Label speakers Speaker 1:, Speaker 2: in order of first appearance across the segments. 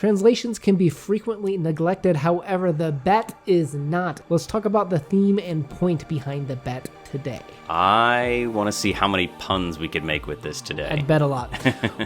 Speaker 1: Translations can be frequently neglected, however, the bet is not. Let's talk about the theme and point behind the bet today.
Speaker 2: I want to see how many puns we could make with this today.
Speaker 1: I'd bet a lot.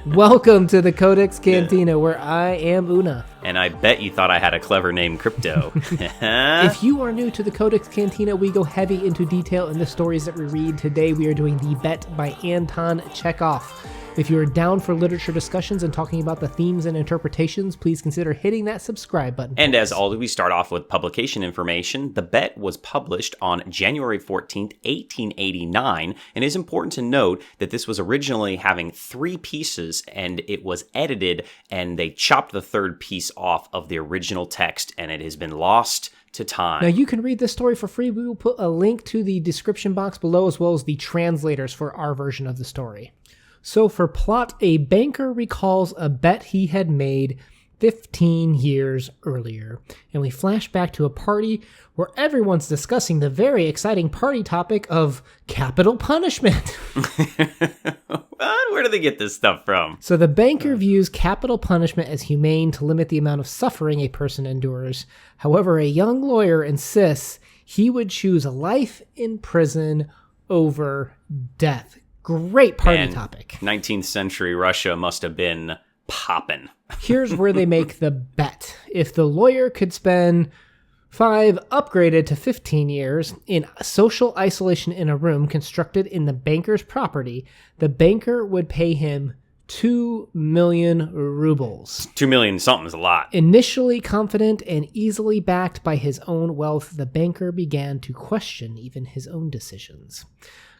Speaker 1: Welcome to the CodeX Cantina, where I am Una.
Speaker 2: And I bet you thought I had a clever name, Crypto.
Speaker 1: If you are new to the CodeX Cantina, we go heavy into detail in the stories that we read. Today we are doing The Bet by Anton Chekhov. If you're down for literature discussions and talking about the themes and interpretations, please consider hitting that subscribe button.
Speaker 2: And as always, we start off with publication information. The Bet was published on January 14th, 1889, and it is important to note that this was originally having 3 pieces, and it was edited, and they chopped the 3rd piece off of the original text, and it has been lost to time.
Speaker 1: Now, you can read this story for free. We will put a link to the description box below, as well as the translators for our version of the story. So for plot, a banker recalls a bet he had made 15 years earlier, and we flash back to a party where everyone's discussing the very exciting party topic of capital punishment.
Speaker 2: What? Where do they get this stuff from?
Speaker 1: So the banker views capital punishment as humane to limit the amount of suffering a person endures. However, a young lawyer insists he would choose life in prison over death. Great party topic.
Speaker 2: 19th century Russia must have been poppin'.
Speaker 1: Here's where they make the bet. If the lawyer could spend 5 upgraded to 15 years in social isolation in a room constructed in the banker's property, the banker would pay him 2 million rubles.
Speaker 2: 2 million something is a lot.
Speaker 1: Initially confident and easily backed by his own wealth, the banker began to question even his own decisions.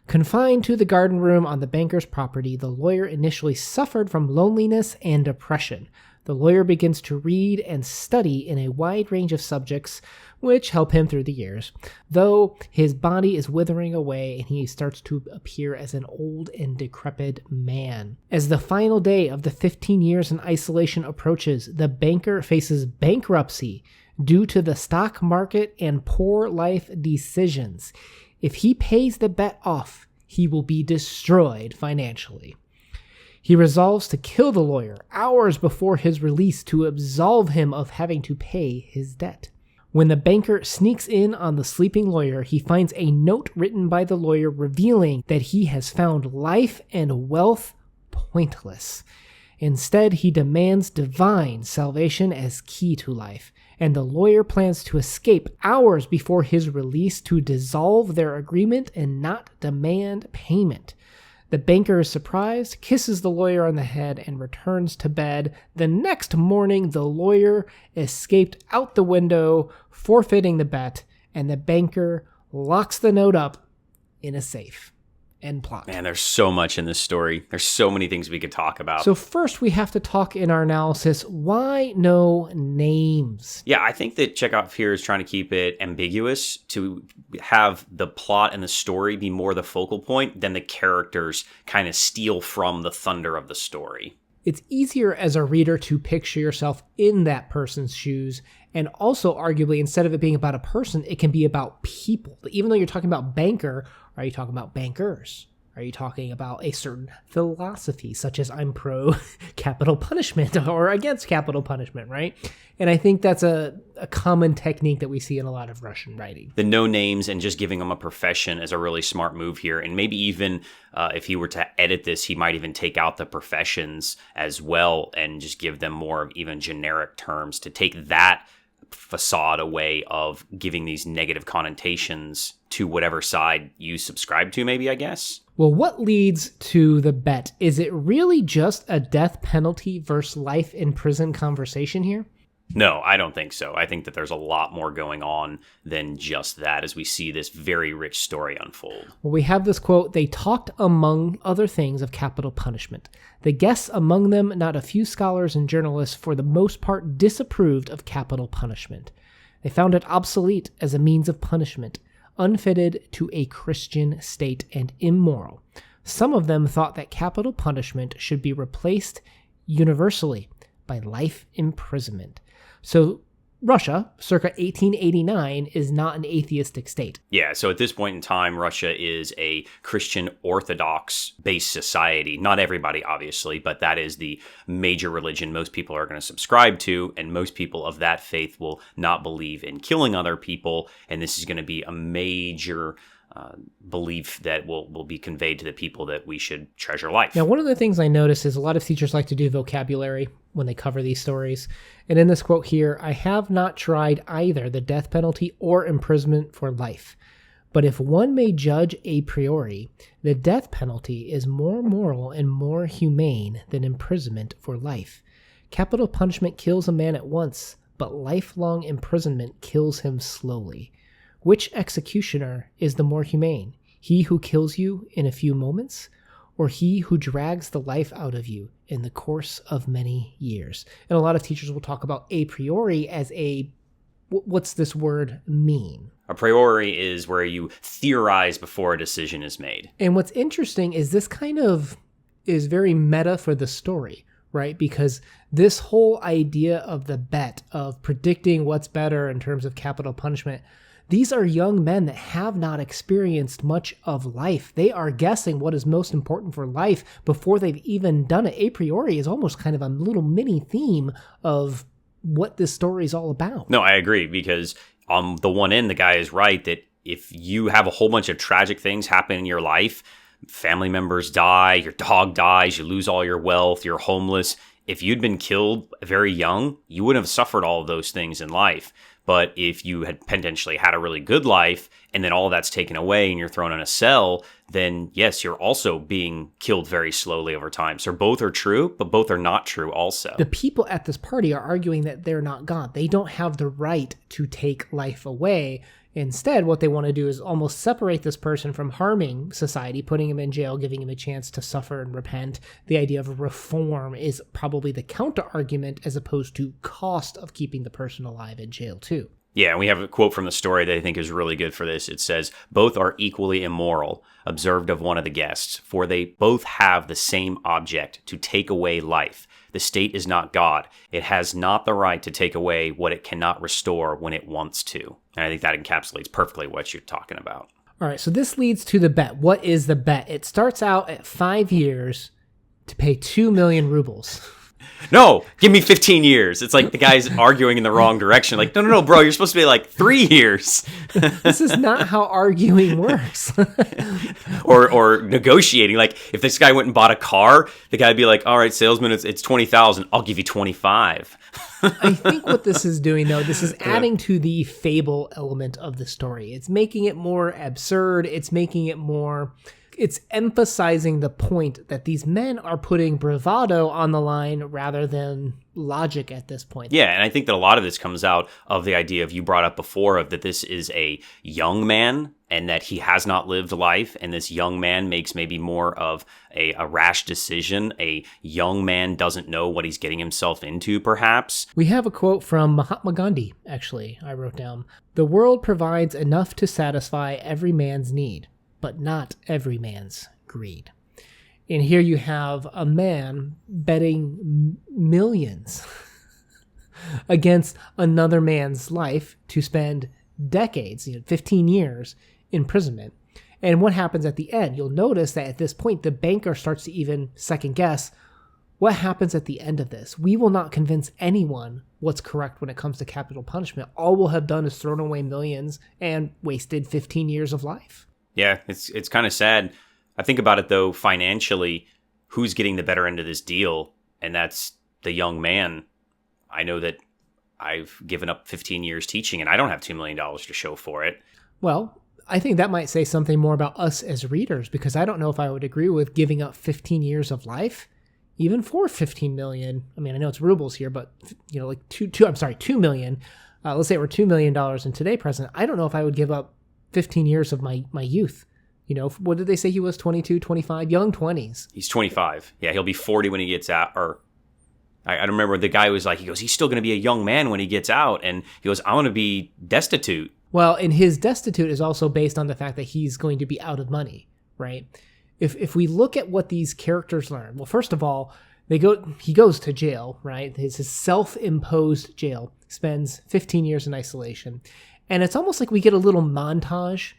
Speaker 1: Confined to the garden room on the banker's property, the lawyer initially suffered from loneliness and depression. The lawyer begins to read and study in a wide range of subjects, which help him through the years, though his body is withering away and he starts to appear as an old and decrepit man. As the final day of the 15 years in isolation approaches, the banker faces bankruptcy due to the stock market and poor life decisions. If he pays the bet off, he will be destroyed financially. He resolves to kill the lawyer hours before his release to absolve him of having to pay his debt. When the banker sneaks in on the sleeping lawyer, he finds a note written by the lawyer revealing that he has found life and wealth pointless. Instead, he demands divine salvation as key to life, and the lawyer plans to escape hours before his release to dissolve their agreement and not demand payment. The banker is surprised, kisses the lawyer on the head, and returns to bed. The next morning, the lawyer escaped out the window, forfeiting the bet, and the banker locks the note up in a safe. End plot.
Speaker 2: Man, there's so much in this story. There's so many things we could talk about.
Speaker 1: So first, we have to talk in our analysis, why no names?
Speaker 2: Yeah, I think that Chekhov here is trying to keep it ambiguous to have the plot and the story be more the focal point than the characters kind of steal from the thunder of the story.
Speaker 1: It's easier as a reader to picture yourself in that person's shoes, and also arguably, instead of it being about a person, it can be about people. Even though you're talking about banker, are you talking about bankers? Are you talking about a certain philosophy, such as I'm pro capital punishment or against capital punishment, right? And I think that's a common technique that we see in a lot of Russian writing.
Speaker 2: The no names and just giving them a profession is a really smart move here. And maybe even if he were to edit this, he might even take out the professions as well and just give them more of even generic terms to take that facade away of giving these negative connotations to whatever side you subscribe to, maybe, I guess.
Speaker 1: Well, what leads to the bet? Is it really just a death penalty versus life in prison conversation here?
Speaker 2: No, I don't think so. I think that there's a lot more going on than just that as we see this very rich story unfold.
Speaker 1: Well, we have this quote, "They talked among other things of capital punishment. The guests among them, not a few scholars and journalists, for the most part disapproved of capital punishment. They found it obsolete as a means of punishment, unfitted to a Christian state and immoral. Some of them thought that capital punishment should be replaced universally by life imprisonment." So Russia, circa 1889, is not an atheistic state.
Speaker 2: Yeah, so at this point in time, Russia is a Christian Orthodox-based society. Not everybody, obviously, but that is the major religion most people are going to subscribe to, and most people of that faith will not believe in killing other people, and this is going to be a major belief that will be conveyed to the people that we should treasure life.
Speaker 1: Now, one of the things I notice is a lot of teachers like to do vocabulary when they cover these stories. And in this quote here, I have not tried either the death penalty or imprisonment for life. But if one may judge a priori, the death penalty is more moral and more humane than imprisonment for life. Capital punishment kills a man at once, but lifelong imprisonment kills him slowly. Which executioner is the more humane? He who kills you in a few moments, or he who drags the life out of you in the course of many years? And a lot of teachers will talk about a priori as what's this word mean?
Speaker 2: A priori is where you theorize before a decision is made.
Speaker 1: And what's interesting is this kind of is very meta for the story, right? Because this whole idea of the bet, of predicting what's better in terms of capital punishment, these are young men that have not experienced much of life. They are guessing what is most important for life before they've even done it. A priori is almost kind of a little mini theme of what this story is all about.
Speaker 2: No, I agree, because on the one end, the guy is right that if you have a whole bunch of tragic things happen in your life, family members die, your dog dies, you lose all your wealth, you're homeless. If you'd been killed very young, you wouldn't have suffered all of those things in life. But if you had potentially had a really good life and then all of that's taken away and you're thrown in a cell, then yes, you're also being killed very slowly over time. So both are true, but both are not true also.
Speaker 1: The people at this party are arguing that they're not God. They don't have the right to take life away. Instead, what they want to do is almost separate this person from harming society, putting him in jail, giving him a chance to suffer and repent. The idea of reform is probably the counter-argument as opposed to cost of keeping the person alive in jail too.
Speaker 2: Yeah, and we have a quote from the story that I think is really good for this. It says, "Both are equally immoral, observed of one of the guests, for they both have the same object, to take away life. The state is not God. It has not the right to take away what it cannot restore when it wants to." And I think that encapsulates perfectly what you're talking about.
Speaker 1: All right, so this leads to the bet. What is the bet? It starts out at 5 years to pay 2 million rubles.
Speaker 2: No, give me 15 years. It's like the guy's arguing in the wrong direction. Like, no, bro, you're supposed to be like 3 years.
Speaker 1: This is not how arguing works.
Speaker 2: or negotiating. Like, if this guy went and bought a car, the guy would be like, all right, salesman, it's 20,000. I'll give you 25.
Speaker 1: I think what this is doing, though, this is adding to the fable element of the story. It's making it more absurd. It's making it more... It's emphasizing the point that these men are putting bravado on the line rather than logic at this point.
Speaker 2: Yeah, and I think that a lot of this comes out of the idea of you brought up before of that this is a young man and that he has not lived life, and this young man makes maybe more of a rash decision. A young man doesn't know what he's getting himself into, perhaps.
Speaker 1: We have a quote from Mahatma Gandhi, actually, I wrote down. "The world provides enough to satisfy every man's need, but not every man's greed." And here you have a man betting millions against another man's life to spend decades, 15 years imprisonment. And what happens at the end? You'll notice that at this point, the banker starts to even second guess what happens at the end of this. We will not convince anyone what's correct when it comes to capital punishment. All we'll have done is thrown away millions and wasted 15 years of life.
Speaker 2: Yeah, it's kind of sad. I think about it, though, financially, who's getting the better end of this deal? And that's the young man. I know that I've given up 15 years teaching, and I don't have $2 million to show for it.
Speaker 1: Well, I think that might say something more about us as readers, because I don't know if I would agree with giving up 15 years of life, even for 15 million. I mean, I know it's rubles here, but, like 2 million. Let's say it were $2 million in today present. I don't know if I would give up 15 years of my youth. What did they say he was? 22, 25, young 20s.
Speaker 2: He's 25. Yeah, he'll be 40 when he gets out. Or I remember the guy was like, he goes, he's still going to be a young man when he gets out. And he goes, I want to be destitute.
Speaker 1: Well, and his destitute is also based on the fact that he's going to be out of money, right? If we look at what these characters learn, well, first of all, He goes to jail, right? His self-imposed jail, spends 15 years in isolation. And it's almost like we get a little montage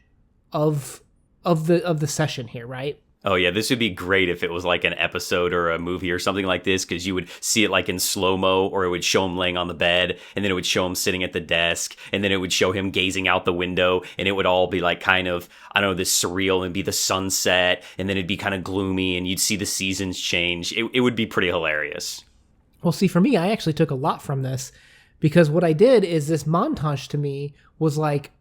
Speaker 1: of the session here, right?
Speaker 2: Oh, yeah, this would be great if it was like an episode or a movie or something like this, because you would see it like in slow-mo, or it would show him laying on the bed, and then it would show him sitting at the desk, and then it would show him gazing out the window, and it would all be like kind of, I don't know, this surreal, and be the sunset, and then it'd be kind of gloomy, and you'd see the seasons change. It would be pretty hilarious.
Speaker 1: Well, see, for me, I actually took a lot from this, because what I did is this montage to me was like,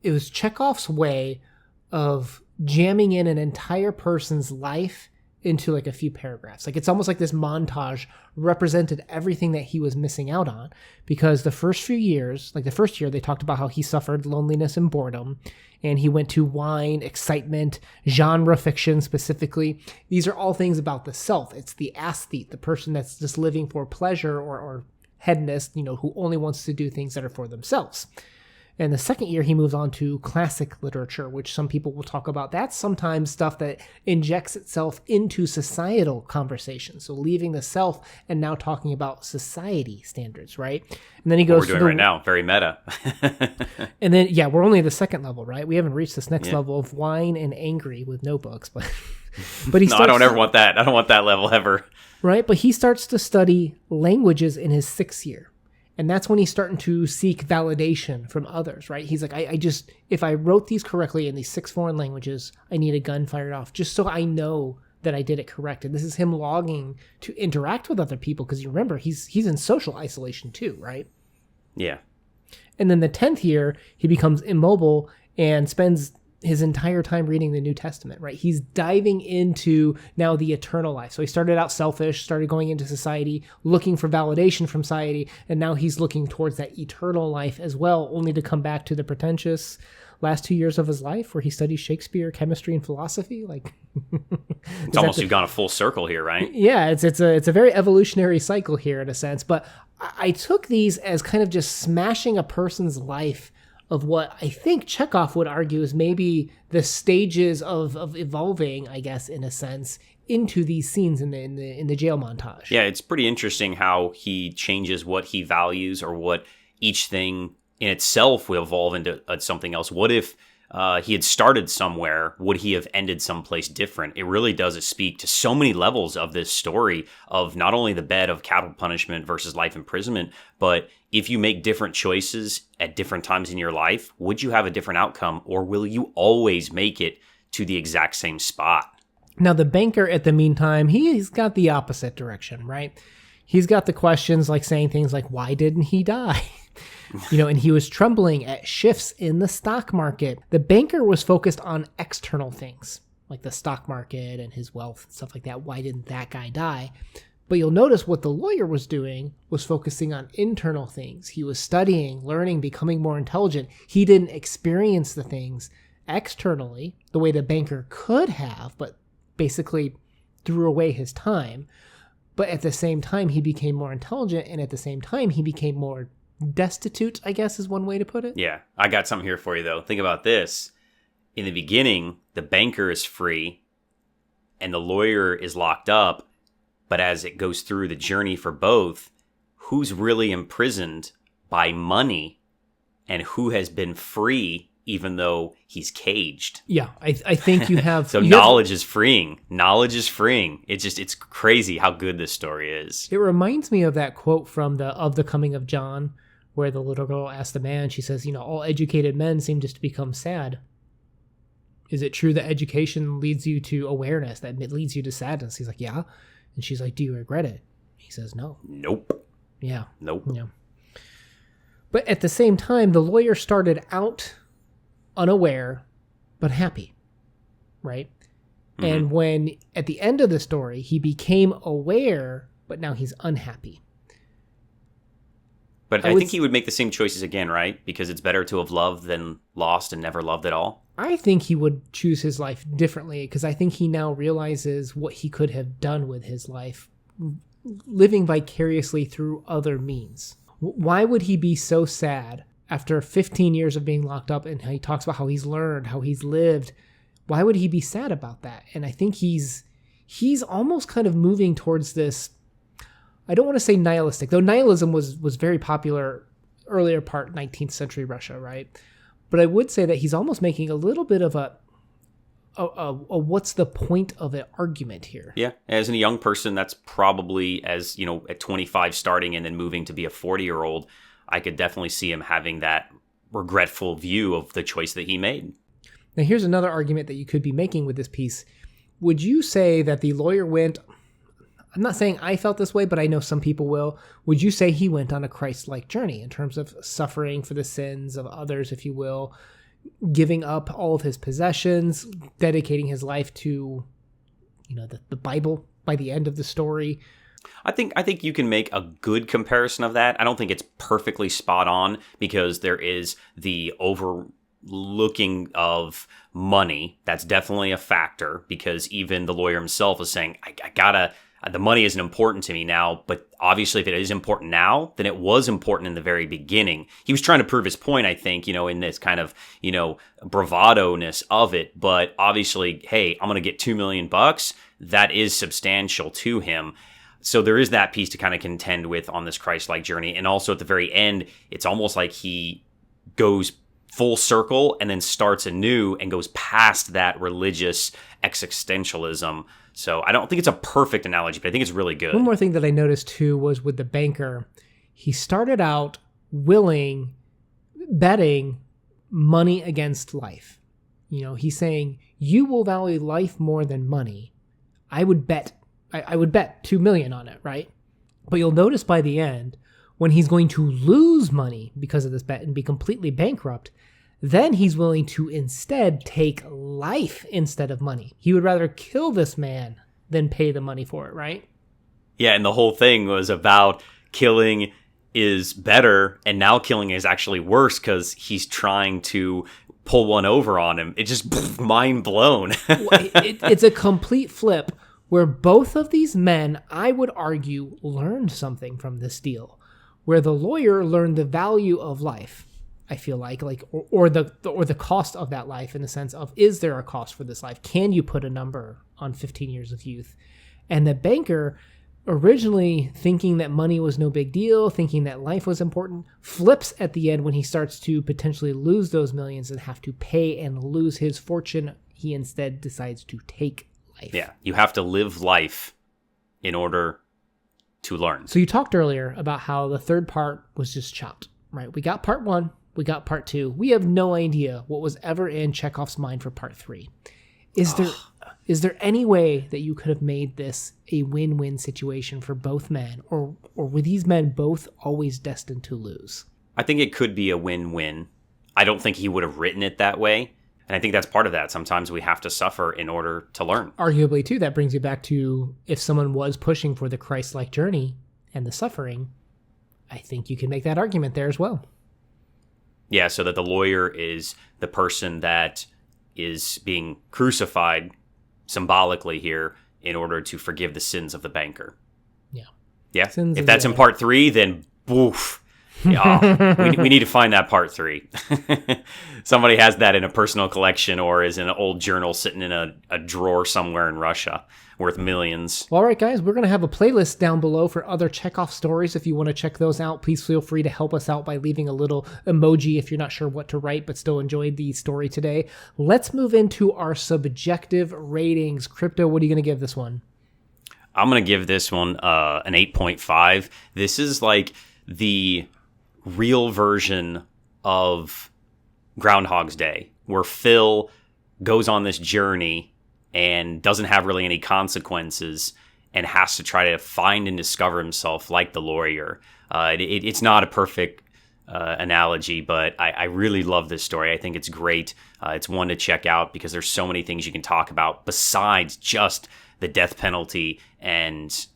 Speaker 1: it was Chekhov's way of jamming in an entire person's life into like a few paragraphs. Like it's almost like this montage represented everything that he was missing out on, because the first few years, like the first year, they talked about how he suffered loneliness and boredom, and he went to wine, excitement, genre fiction specifically. These are all things about the self. It's the aesthete, the person that's just living for pleasure or hedonist, who only wants to do things that are for themselves. And the second year, he moves on to classic literature, which some people will talk about. That's sometimes stuff that injects itself into societal conversation. So leaving the self and now talking about society standards, right? And then he goes
Speaker 2: what we're doing right now, very meta.
Speaker 1: And then, we're only at the second level, right? We haven't reached this next level of wine and angry with notebooks, but he
Speaker 2: I don't ever want that. I don't want that level ever.
Speaker 1: Right, but he starts to study languages in his 6th year. And that's when he's starting to seek validation from others, right? He's like, if I wrote these correctly in these 6 foreign languages, I need a gun fired off just so I know that I did it correct. And this is him longing to interact with other people, because you remember, he's in social isolation too, right?
Speaker 2: Yeah.
Speaker 1: And then the 10th year, he becomes immobile and spends his entire time reading the New Testament, right? He's diving into now the eternal life. So he started out selfish, started going into society, looking for validation from society, and now he's looking towards that eternal life as well, only to come back to the pretentious last 2 years of his life where he studies Shakespeare, chemistry, and philosophy. Like,
Speaker 2: it's almost you've gone a full circle here, right?
Speaker 1: Yeah, it's a very evolutionary cycle here in a sense. But I took these as kind of just smashing a person's life of what I think Chekhov would argue is maybe the stages of evolving, I guess, in a sense, into these scenes in the jail montage.
Speaker 2: Yeah, it's pretty interesting how he changes what he values, or what each thing in itself will evolve into something else. What if he had started somewhere? Would he have ended someplace different? It really does speak to so many levels of this story of not only the bed of capital punishment versus life imprisonment, but if you make different choices at different times in your life, would you have a different outcome, or will you always make it to the exact same spot?
Speaker 1: Now, the banker, at the meantime, he's got the opposite direction, right? He's got the questions like saying things like, why didn't he die? And he was trembling at shifts in the stock market. The banker was focused on external things, like the stock market and his wealth and stuff like that. Why didn't that guy die? But you'll notice what the lawyer was doing was focusing on internal things. He was studying, learning, becoming more intelligent. He didn't experience the things externally the way the banker could have, but basically threw away his time. But at the same time, he became more intelligent, and at the same time, he became more destitute, I guess is one way to put it.
Speaker 2: Yeah, I got something here for you, though. Think about this. In the beginning, the banker is free, and the lawyer is locked up. But as it goes through the journey for both, who's really imprisoned by money, and who has been free even though he's caged?
Speaker 1: Yeah, I think you have...
Speaker 2: So knowledge is freeing. Knowledge is freeing. It's crazy how good this story is.
Speaker 1: It reminds me of that quote from the Coming of John, where the little girl asked the man, she says, all educated men seem just to become sad. Is it true that education leads you to awareness, that it leads you to sadness? He's like, yeah. And she's like, do you regret it? He says, no.
Speaker 2: Nope.
Speaker 1: Yeah.
Speaker 2: Nope.
Speaker 1: Yeah. But at the same time, the lawyer started out unaware, but happy, right? Mm-hmm. And when, at the end of the story, he became aware, but now he's unhappy.
Speaker 2: But I think he would make the same choices again, right? Because it's better to have loved than lost and never loved at all.
Speaker 1: I think he would choose his life differently, because I think he now realizes what he could have done with his life, living vicariously through other means. Why would he be so sad after 15 years of being locked up, and he talks about how he's learned, how he's lived? Why would he be sad about that? And I think he's almost kind of moving towards this I don't want to say nihilistic, though nihilism was very popular earlier part 19th century Russia, right? But I would say that he's almost making a little bit of a what's the point of it argument here.
Speaker 2: Yeah, as a young person, that's probably, as at 25 starting and then moving to be a 40-year-old, I could definitely see him having that regretful view of the choice that he made.
Speaker 1: Now, here's another argument that you could be making with this piece. Would you say that the lawyer went, I'm not saying I felt this way, but I know some people will. Would you say he went on a Christ-like journey in terms of suffering for the sins of others, if you will, giving up all of his possessions, dedicating his life to, the Bible by the end of the story?
Speaker 2: I think you can make a good comparison of that. I don't think it's perfectly spot on because there is the overlooking of money. That's definitely a factor because even the lawyer himself is saying, the money isn't important to me now, but obviously if it is important now, then it was important in the very beginning. He was trying to prove his point, I think, in this kind of, bravado-ness of it. But obviously, hey, I'm going to get $2 million. That is substantial to him. So there is that piece to kind of contend with on this Christ-like journey. And also at the very end, it's almost like he goes full circle and then starts anew and goes past that religious existentialism. So I don't think it's a perfect analogy, but I think it's really good.
Speaker 1: One more thing that I noticed too was with the banker, he started out betting money against life. He's saying, you will value life more than money. I would bet $2 million on it, right? But you'll notice by the end, when he's going to lose money because of this bet and be completely bankrupt, then he's willing to instead take life instead of money. He would rather kill this man than pay the money for it, right?
Speaker 2: Yeah, and the whole thing was about killing is better, and now killing is actually worse because he's trying to pull one over on him. It's just mind blown.
Speaker 1: It's a complete flip where both of these men, I would argue, learned something from this deal, where the lawyer learned the value of life. I feel like or the cost of that life, in the sense of, is there a cost for this life? Can you put a number on 15 years of youth? And the banker, originally thinking that money was no big deal, thinking that life was important, flips at the end when he starts to potentially lose those millions and have to pay and lose his fortune. He instead decides to take life.
Speaker 2: Yeah, you have to live life in order to learn.
Speaker 1: So you talked earlier about how the third part was just chopped, right? We got part 1. We got part 2. We have no idea what was ever in Chekhov's mind for part 3. Is there any way that you could have made this a win-win situation for both men, or were these men both always destined to lose?
Speaker 2: I think it could be a win-win. I don't think he would have written it that way, and I think that's part of that. Sometimes we have to suffer in order to learn.
Speaker 1: Arguably, too, that brings you back to, if someone was pushing for the Christ-like journey and the suffering, I think you can make that argument there as well.
Speaker 2: Yeah, so that the lawyer is the person that is being crucified symbolically here in order to forgive the sins of the banker.
Speaker 1: Yeah.
Speaker 2: Yeah. If that's in part 3, then boof. Yeah, we need to find that part 3. Somebody has that in a personal collection or is in an old journal sitting in a drawer somewhere in Russia worth millions.
Speaker 1: Well, all right, guys, we're going to have a playlist down below for other Chekhov stories. If you want to check those out, please feel free to help us out by leaving a little emoji if you're not sure what to write but still enjoyed the story today. Let's move into our subjective ratings. Crypto, what are you going to give this one?
Speaker 2: I'm going to give this one an 8.5. This is like the real version of Groundhog's Day, where Phil goes on this journey and doesn't have really any consequences and has to try to find and discover himself like the lawyer. It's not a perfect analogy, but I really love this story. I think it's great. It's one to check out because there's so many things you can talk about besides just the death penalty and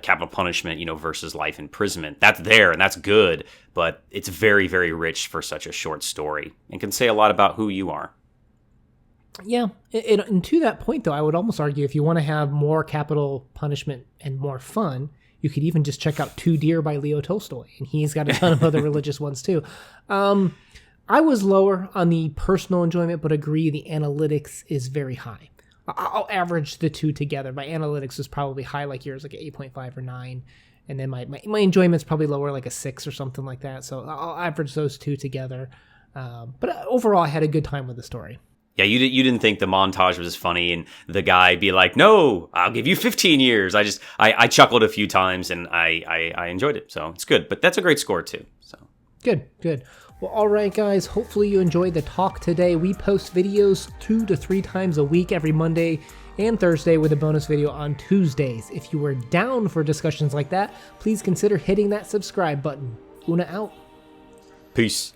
Speaker 2: capital punishment, versus life imprisonment. That's there and that's good, but it's very, very rich for such a short story and can say a lot about who you are.
Speaker 1: Yeah, and to that point, though, I would almost argue if you want to have more capital punishment and more fun, you could even just check out Two Deer by Leo Tolstoy, and he's got a ton of other religious ones, too. I was lower on the personal enjoyment, but agree the analytics is very high. I'll average the two together. My analytics is probably high like yours, like an 8.5 or 9. And then my enjoyment's probably lower, like a 6 or something like that. So I'll average those two together. But overall, I had a good time with the story.
Speaker 2: Yeah, you didn't think the montage was funny and the guy be like, no, I'll give you 15 years. I chuckled a few times and I enjoyed it. So it's good. But that's a great score too. So
Speaker 1: Good. Well, all right, guys. Hopefully you enjoyed the talk today. We post videos 2 to 3 times a week, every Monday and Thursday, with a bonus video on Tuesdays. If you were down for discussions like that, please consider hitting that subscribe button. Una out.
Speaker 2: peace.